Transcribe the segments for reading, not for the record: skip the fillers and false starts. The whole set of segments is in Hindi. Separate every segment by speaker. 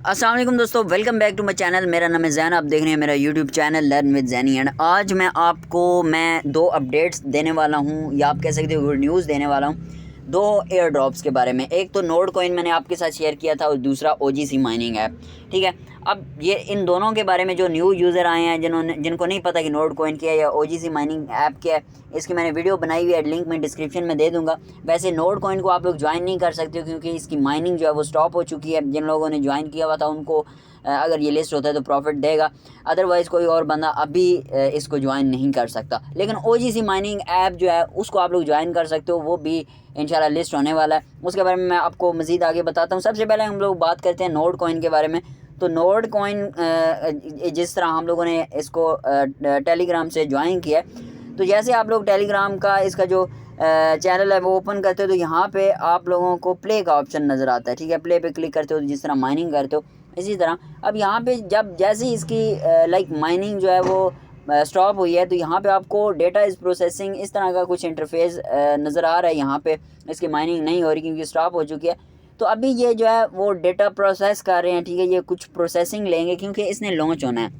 Speaker 1: अस्सलाम वालेकुम दोस्तों, welcome back to my channel. मेरा नाम है जैन, आप देख रहे हैं मेरा YouTube channel learn with Jaini. And आज मैं आपको दो अपडेट्स देने वाला हूं, या आप कह सकते हो गुड न्यूज़ देने वाला हूं दो एयर ड्रॉप्स के बारे में। एक तो नोड कॉइन मैंने आपके साथ शेयर किया था और दूसरा OGC माइनिंग ऐप। ठीक है, अब ये इन दोनों के बारे में जो न्यू यूज़र आए हैं, जिनको नहीं पता कि नोड कॉइन क्या है या OGC माइनिंग ऐप क्या है, इसकी मैंने वीडियो बनाई हुई है, लिंक मैं डिस्क्रिप्शन में दे दूंगा। वैसे नोड कॉइन को आप लोग ज्वाइन नहीं कर सकते क्योंकि इसकी माइनिंग जो है वो स्टॉप हो चुकी है। जिन लोगों ने ज्वाइन किया हुआ था उनको अगर ये लिस्ट होता है तो प्रॉफिट देगा, अदरवाइज़ कोई और बंदा अभी इसको ज्वाइन नहीं कर सकता। लेकिन OGC माइनिंग ऐप जो है उसको आप लोग ज्वाइन कर सकते हो, वो भी इंशाल्लाह लिस्ट होने वाला है। उसके बारे में मैं आपको मज़ीद आगे बताता हूँ। सबसे पहले हम लोग बात करते हैं नोड कॉइन के बारे में। तो नोड कॉइन जिस तरह हम लोगों ने इसको टेलीग्राम से ज्वाइन किया, तो जैसे आप लोग टेलीग्राम का इसका जो चैनल है वो ओपन करते हो तो यहाँ पे आप लोगों को प्ले का ऑप्शन नज़र आता है। ठीक है, प्ले पे क्लिक करते हो तो जिस तरह माइनिंग करते हो इसी तरह अब यहाँ पे जब जैसे ही इसकी माइनिंग जो है वो स्टॉप हुई है तो यहाँ पे आपको डेटा इज़ प्रोसेसिंग इस तरह का कुछ इंटरफेस नज़र आ रहा है। यहाँ पे इसकी माइनिंग नहीं हो रही क्योंकि स्टॉप हो चुकी है। तो अभी ये जो है वो डेटा प्रोसेस कर रहे हैं। ठीक है, ये कुछ प्रोसेसिंग लेंगे क्योंकि इसने लॉन्च होना है।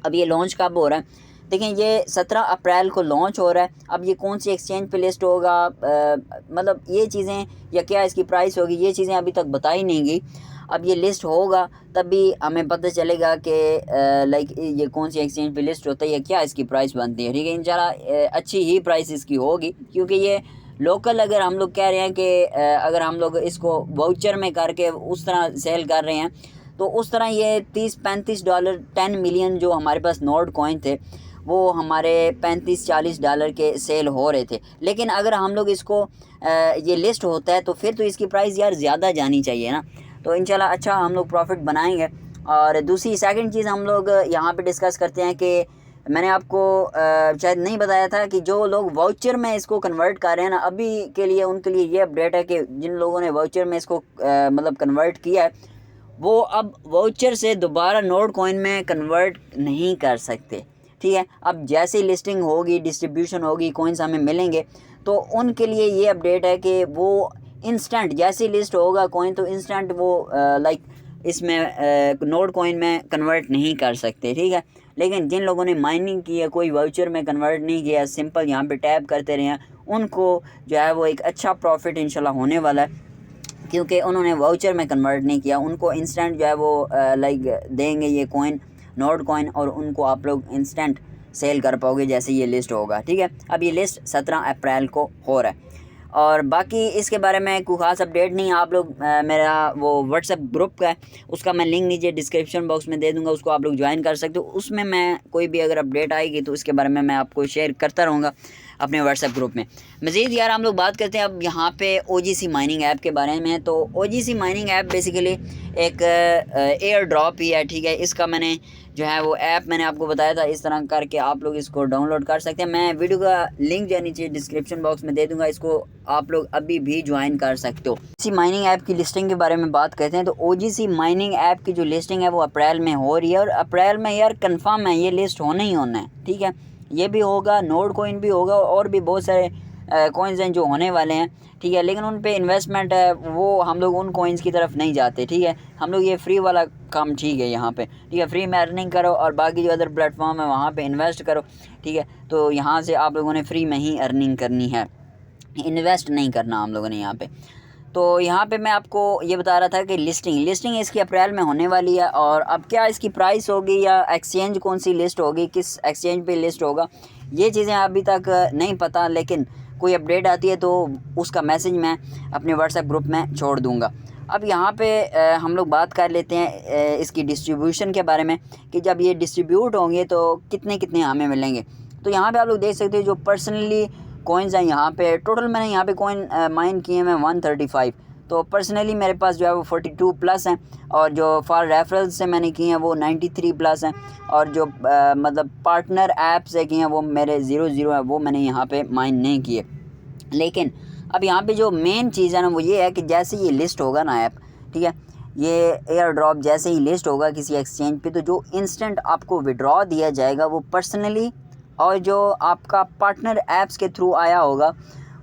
Speaker 1: अब ये लॉन्च कब हो रहा है, देखें ये 17 अप्रैल को लॉन्च हो रहा है। अब ये कौन सी एक्सचेंज पे लिस्ट होगा, मतलब ये चीज़ें या क्या इसकी प्राइस होगी, ये चीज़ें अभी तक बताई नहीं गई। अब ये लिस्ट होगा तभी हमें पता चलेगा कि ये कौन सी एक्सचेंज पे लिस्ट होता है या क्या इसकी प्राइस बनती है। ठीक है, इंशाल्लाह अच्छी ही प्राइस इसकी होगी क्योंकि ये लोकल अगर हम लोग कह रहे हैं कि अगर हम लोग इसको वाउचर में करके उस तरह सेल कर रहे हैं तो उस तरह ये $30-35 10 मिलियन जो हमारे पास नोड कॉइन थे वो हमारे $35-40 के सेल हो रहे थे। लेकिन अगर हम लोग इसको ये लिस्ट होता है तो फिर तो इसकी प्राइस यार ज़्यादा जानी चाहिए ना। तो इंशाल्लाह अच्छा हम लोग प्रॉफिट बनाएंगे। और दूसरी सेकंड चीज़ हम लोग यहाँ पे डिस्कस करते हैं कि मैंने आपको शायद नहीं बताया था कि जो लोग वाउचर में इसको कन्वर्ट कर रहे हैं ना, अभी के लिए उनके लिए ये अपडेट है कि जिन लोगों ने वाउचर में इसको मतलब कन्वर्ट किया है वो अब वाउचर से दोबारा नोड कॉइन में कन्वर्ट नहीं कर सकते। ठीक है, अब जैसे लिस्टिंग होगी, डिस्ट्रीब्यूशन होगी, कॉइन्स हमें मिलेंगे तो उनके लिए ये अपडेट है कि वो इंस्टेंट जैसे लिस्ट होगा कॉइन तो इंस्टेंट वो इसमें नोड कॉइन में कन्वर्ट नहीं कर सकते। ठीक है, लेकिन जिन लोगों ने माइनिंग की है, कोई वाउचर में कन्वर्ट नहीं किया, सिंपल यहाँ पे टैप करते रहे हैं, उनको जो है वो एक अच्छा प्रॉफिट इंशाल्लाह होने वाला है क्योंकि उन्होंने वाउचर में कन्वर्ट नहीं किया। उनको इंस्टेंट जो है वो देंगे ये कॉइन, नोड कॉइन, और उनको आप लोग इंस्टेंट सेल कर पाओगे जैसे ये लिस्ट होगा। ठीक है, अब ये लिस्ट 17 अप्रैल को हो रहा है और बाकी इसके बारे में कोई ख़ास अपडेट नहीं। आप लोग मेरा वो व्हाट्सएप ग्रुप का है, उसका मैं लिंक नीचे डिस्क्रिप्शन बॉक्स में दे दूंगा, उसको आप लोग ज्वाइन कर सकते हो। उसमें मैं कोई भी अगर अपडेट आएगी तो उसके बारे में मैं आपको शेयर करता रहूँगा अपने व्हाट्सएप ग्रुप में। मज़ीद यार हम लोग बात करते हैं अब यहाँ पे OGC माइनिंग ऐप के बारे में। तो OGC माइनिंग ऐप बेसिकली एक एयर ड्रॉप ही है। ठीक है, इसका मैंने जो है वो ऐप मैंने आपको बताया था, इस तरह करके आप लोग इसको डाउनलोड कर सकते हैं। मैं वीडियो का लिंक जो है नीचे डिस्क्रिप्शन बॉक्स में दे दूंगा, इसको आप लोग अभी भी ज्वाइन कर सकते हो। इसी माइनिंग ऐप की लिस्टिंग के बारे में बात करते हैं तो OGC माइनिंग ऐप की जो लिस्टिंग है वो अप्रैल में हो रही है और अप्रैल में यार कंफर्म है ये लिस्ट होना ही होना है। ठीक है, ये भी होगा, नोड कॉइन भी होगा और भी बहुत सारे कॉइन्स हैं जो होने वाले हैं। ठीक है, लेकिन उन पे इन्वेस्टमेंट है वो हम लोग उन कॉइन्स की तरफ नहीं जाते। ठीक है, हम लोग ये फ्री वाला काम ठीक है यहाँ पे। ठीक है, फ्री में अर्निंग करो और बाकी जो अदर प्लेटफॉर्म है वहाँ पे इन्वेस्ट करो। ठीक है, तो यहाँ से आप लोगों ने फ्री में ही अर्निंग करनी है, इन्वेस्ट नहीं करना हम लोगों ने यहाँ पे। तो यहाँ पे मैं आपको ये बता रहा था कि लिस्टिंग इसकी अप्रैल में होने वाली है और अब क्या इसकी प्राइस होगी या एक्सचेंज कौन सी लिस्ट होगी, किस एक्सचेंज पे लिस्ट होगा, ये चीज़ें अभी तक नहीं पता। लेकिन कोई अपडेट आती है तो उसका मैसेज मैं अपने व्हाट्सएप ग्रुप में छोड़ दूँगा। अब यहाँ पे हम लोग बात कर लेते हैं इसकी डिस्ट्रीब्यूशन के बारे में कि जब ये डिस्ट्रीब्यूट होंगे तो कितने कितने हमें मिलेंगे। तो यहाँ पे आप लोग देख सकते हो जो पर्सनली कॉइन्स हैं यहाँ पे टोटल मैंने यहाँ पे कॉइन माइन किए हैं 135। तो पर्सनली मेरे पास जो है वो 42 प्लस हैं और जो फॉर रेफरल्स से मैंने किए हैं वो 93 प्लस हैं और जो मतलब पार्टनर ऐप से किए हैं वो मेरे 00 है, वो मैंने यहाँ पे माइन नहीं किए। लेकिन अब यहाँ पे जो मेन चीज़ है ना वो ये है कि जैसे ये लिस्ट होगा ना ऐप, ठीक है, ये एयर ड्रॉप जैसे ही लिस्ट होगा किसी एक्सचेंज पे तो जो इंस्टेंट आपको विड्रॉ दिया जाएगा वो पर्सनली और जो आपका पार्टनर ऐप्स के थ्रू आया होगा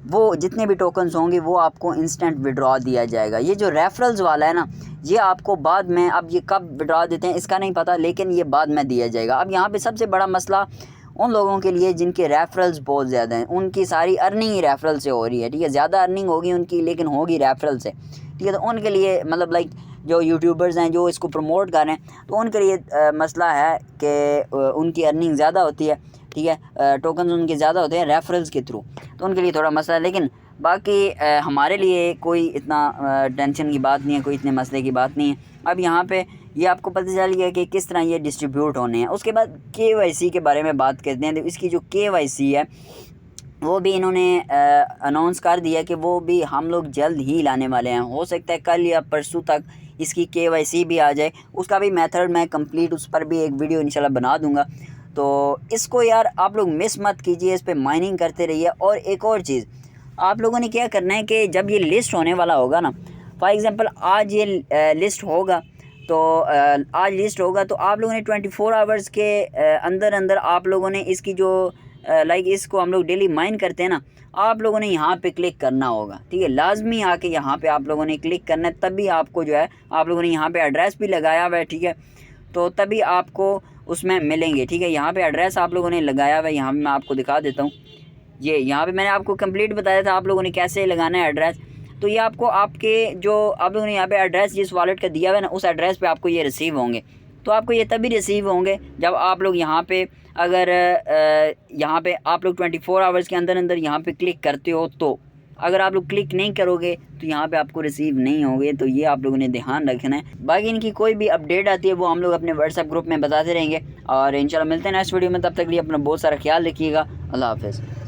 Speaker 1: वो जितने भी टोकन्स होंगे वो आपको इंस्टेंट विड्रॉ दिया जाएगा। ये जो रेफरल्स वाला है ना, ये आपको बाद में, अब ये कब विड्रॉ देते हैं इसका नहीं पता, लेकिन ये बाद में दिया जाएगा। अब यहाँ पे सबसे बड़ा मसला उन लोगों के लिए जिनके रेफरल्स बहुत ज़्यादा हैं, उनकी सारी अर्निंग ही रेफरल से हो रही है, ठीक है। ज़्यादा अर्निंग होगी उनकी, लेकिन होगी रेफरल से, ठीक है। तो उनके लिए मतलब लाइक जो यूट्यूबर्स हैं जो इसको प्रमोट कर रहे हैं, तो उनके लिए मसला है कि उनकी अर्निंग ज़्यादा होती है, ठीक है। टोकन उनके ज़्यादा होते हैं रेफरल्स के थ्रू, तो उनके लिए थोड़ा मसला है। लेकिन बाकी हमारे लिए कोई इतना टेंशन की बात नहीं है, कोई इतने मसले की बात नहीं है। अब यहाँ पे ये आपको पता चल गया कि किस तरह ये डिस्ट्रीब्यूट होने हैं। उसके बाद KYC के बारे में बात करते हैं। तो इसकी जो KYC है वो भी इन्होंने अनाउंस कर दिया कि वो भी हम लोग जल्द ही लाने वाले हैं। हो सकता है कल या परसों तक इसकी KYC भी आ जाए। उसका भी मेथड मैं कंप्लीट, उस पर भी एक वीडियो इंशाल्लाह बना दूंगा। तो इसको यार आप लोग मिस मत कीजिए, इस पर माइनिंग करते रहिए। और एक और चीज़ आप लोगों ने क्या करना है कि जब ये लिस्ट होने वाला होगा ना, फॉर एग्ज़ाम्पल आज ये लिस्ट होगा, तो आज लिस्ट होगा तो आप लोगों ने 24 आवर्स के अंदर अंदर आप लोगों ने इसकी जो लाइक इसको हम लोग डेली माइन करते हैं ना, आप लोगों ने यहाँ पे क्लिक करना होगा, ठीक है। लाजमी आके यहाँ पे आप लोगों ने क्लिक करना है, तभी आपको जो है, आप लोगों ने यहाँ पे एड्रेस भी लगाया हुआ है, ठीक है, तो तभी आपको उसमें मिलेंगे, ठीक है। यहाँ पे एड्रेस आप लोगों ने लगाया हुआ है, यहाँ मैं आपको दिखा देता हूँ। ये यहाँ पे मैंने आपको कंप्लीट बताया था आप लोगों ने कैसे लगाना है एड्रेस। तो ये आपको आपके जो आप लोगों ने यहाँ पे एड्रेस जिस वॉलेट का दिया हुआ है ना, उस एड्रेस पे आपको ये रिसीव होंगे। तो आपको ये तभी रिसीव होंगे जब आप लोग यहाँ पे, अगर यहाँ पे आप लोग 24 आवर्स के अंदर अंदर यहाँ पे क्लिक करते हो। तो अगर आप लोग क्लिक नहीं करोगे तो यहाँ पे आपको रिसीव नहीं होंगे। तो ये आप लोगों ने ध्यान रखना है। बाकी इनकी कोई भी अपडेट आती है वो हम लोग अपने व्हाट्सएप ग्रुप में बताते रहेंगे। और इंशाल्लाह मिलते हैं नेक्स्ट वीडियो में, तब तक लिए अपना बहुत सारा ख्याल रखिएगा। अल्लाह हाफ़िज़।